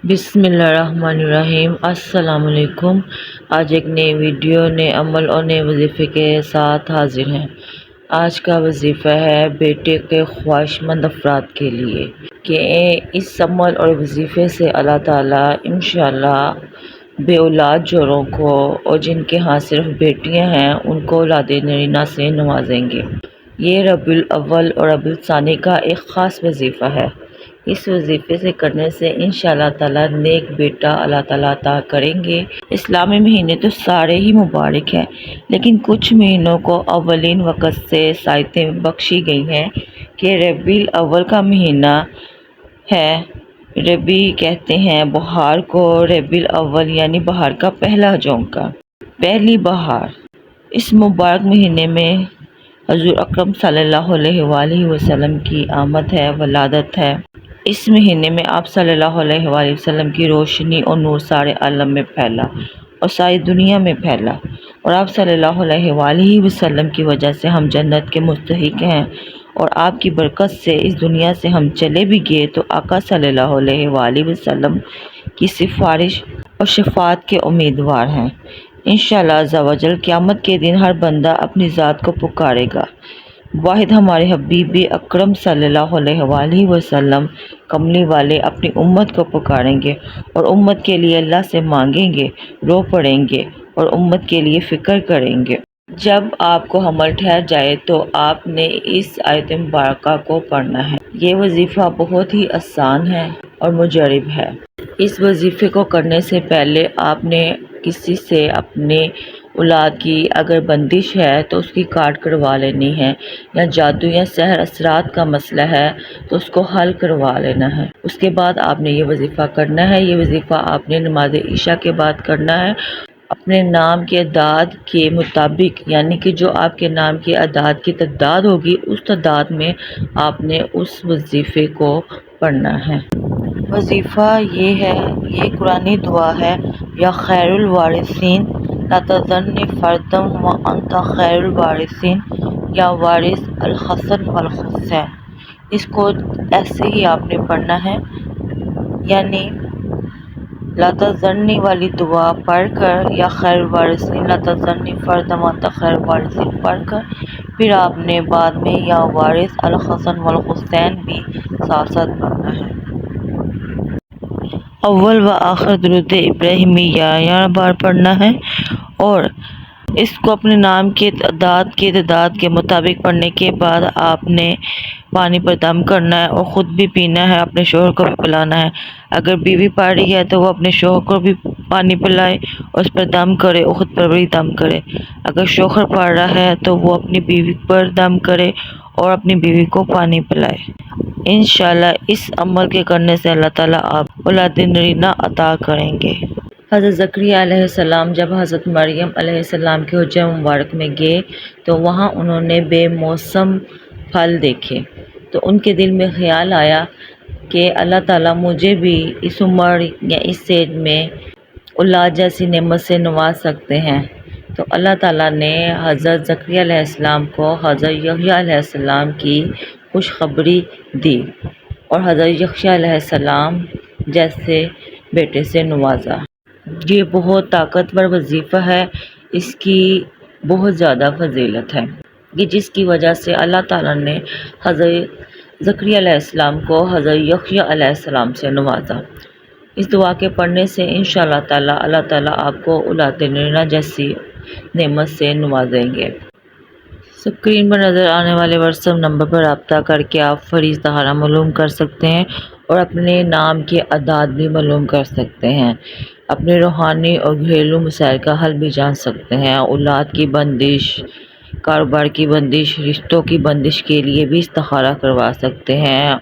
بسم اللہ الرحمن الرحیم۔ السلام علیکم۔ آج ایک نئی ویڈیو، نئے عمل اور نئے وظیفے کے ساتھ حاضر ہیں۔ آج کا وظیفہ ہے بیٹے کے خواہش مند افراد کے لیے کہ اس عمل اور وظیفے سے اللہ تعالیٰ انشاءاللہ بے اولاد جوڑوں کو اور جن کے ہاں صرف بیٹیاں ہیں ان کو اولاد نرینہ سے نوازیں گے۔ یہ ربیع الاول اور ربیع الثانی کا ایک خاص وظیفہ ہے۔ اس وظیفے سے کرنے سے انشاءاللہ تعالیٰ نیک بیٹا اللہ تعالیٰ عطا کریں گے۔ اسلامی مہینے تو سارے ہی مبارک ہیں، لیکن کچھ مہینوں کو اولین وقت سے سعادتیں بخشی گئی ہیں کہ ربیع الاول کا مہینہ ہے۔ ربیع کہتے ہیں بہار کو، ربیع الاول یعنی بہار کا پہلا جونکا، پہلی بہار۔ اس مبارک مہینے میں حضور اکرم صلی اللہ علیہ وآلہ وسلم کی آمد ہے، ولادت ہے۔ اس مہینے میں آپ صلی اللہ علیہ وآلہ وسلم کی روشنی اور نور سارے عالم میں پھیلا اور ساری دنیا میں پھیلا، اور آپ صلی اللہ علیہ وآلہ وسلم کی وجہ سے ہم جنت کے مستحق ہیں، اور آپ کی برکت سے اس دنیا سے ہم چلے بھی گئے تو آقا صلی اللہ علیہ وآلہ وسلم کی سفارش اور شفاعت کے امیدوار ہیں۔ انشاءاللہ عز و جل قیامت کے دن ہر بندہ اپنی ذات کو پکارے گا۔ واحد ہمارے حبیب اکرم صلی اللہ علیہ وآلہ وسلم کملی والے اپنی امت کو پکاریں گے اور امت کے لیے اللہ سے مانگیں گے، رو پڑیں گے اور امت کے لیے فکر کریں گے۔ جب آپ کو حمل ٹھہر جائے تو آپ نے اس آیت مبارکہ کو پڑھنا ہے۔ یہ وظیفہ بہت ہی آسان ہے اور مجرب ہے۔ اس وظیفے کو کرنے سے پہلے آپ نے کسی سے اپنے اولاد کی اگر بندش ہے تو اس کی کاٹ کروا لینی ہے، یا جادو یا سحر اثرات کا مسئلہ ہے تو اس کو حل کروا لینا ہے۔ اس کے بعد آپ نے یہ وظیفہ کرنا ہے۔ یہ وظیفہ آپ نے نماز عشاء کے بعد کرنا ہے۔ اپنے نام کے اعداد کے مطابق، یعنی کہ جو آپ کے نام کے اعداد کی تعداد ہوگی اس تعداد میں آپ نے اس وظیفے کو پڑھنا ہے۔ وظیفہ یہ ہے، یہ قرآنی دعا ہے، یا خیر الوارثین لا تذرنی فردا وانت خیر الوارثین، یا وارث الحسن والحسین۔ اس کو ایسے ہی آپ نے پڑھنا ہے، یعنی لا تذرنی والی دعا پڑھ کر یا خیر الوارثین لا تذرنی فردا وانت خیر الوارثین پڑھ کر، پھر آپ نے بعد میں یا وارث الحسن والحسین بھی ساتھ ساتھ پڑھنا ہے۔ اول و آخر درود ابراہیمی 11 بار پڑھنا ہے، اور اس کو اپنے نام کے تعداد کے مطابق پڑھنے کے بعد آپ نے پانی پر دم کرنا ہے اور خود بھی پینا ہے، اپنے شوہر کو بھی پلانا ہے۔ اگر بیوی پڑھ رہی ہے تو وہ اپنے شوہر کو بھی پانی پلائے اور اس پر دم کرے اور خود پر بھی دم کرے۔ اگر شوہر پڑھ رہا ہے تو وہ اپنی بیوی پر دم کرے اور اپنی بیوی کو پانی پلائے۔ انشاءاللہ اس عمل کے کرنے سے اللہ تعالیٰ آپ اولاد نرینہ عطا کریں گے۔ حضرت زکریا علیہ السلام جب حضرت مریم علیہ السلام کے حجرہ مبارک میں گئے تو وہاں انہوں نے بے موسم پھل دیکھے، تو ان کے دل میں خیال آیا کہ اللہ تعالیٰ مجھے بھی اس عمر یا اس ایج میں اولاد جیسی نعمت سے نواز سکتے ہیں۔ تو اللہ تعالیٰ نے حضرت زکریا علیہ السلام کو حضرت یحییٰ علیہ السلام کی خوشخبری دی اور حضرت یحییٰ علیہ السلام جیسے بیٹے سے نوازا۔ یہ بہت طاقتور وظیفہ ہے، اس کی بہت زیادہ فضیلت ہے، کہ جس کی وجہ سے اللہ تعالیٰ نے حضرت زکریا علیہ السلام کو حضرت یحییٰ علیہ السلام سے نوازا۔ اس دعا کے پڑھنے سے انشاءاللہ تعالیٰ اللہ تعالیٰ آپ کو اولاد نرینہ جیسی نعمت سے نوازیں گے۔ اسکرین پر نظر آنے والے واٹس ایپ نمبر پر رابطہ کر کے آپ فریض طہارہ معلوم کر سکتے ہیں اور اپنے نام کے اعداد بھی معلوم کر سکتے ہیں۔ اپنے روحانی اور گھریلو مسائل کا حل بھی جان سکتے ہیں۔ اولاد کی بندش، کاروبار کی بندش، رشتوں کی بندش کے لیے بھی استخارہ کروا سکتے ہیں۔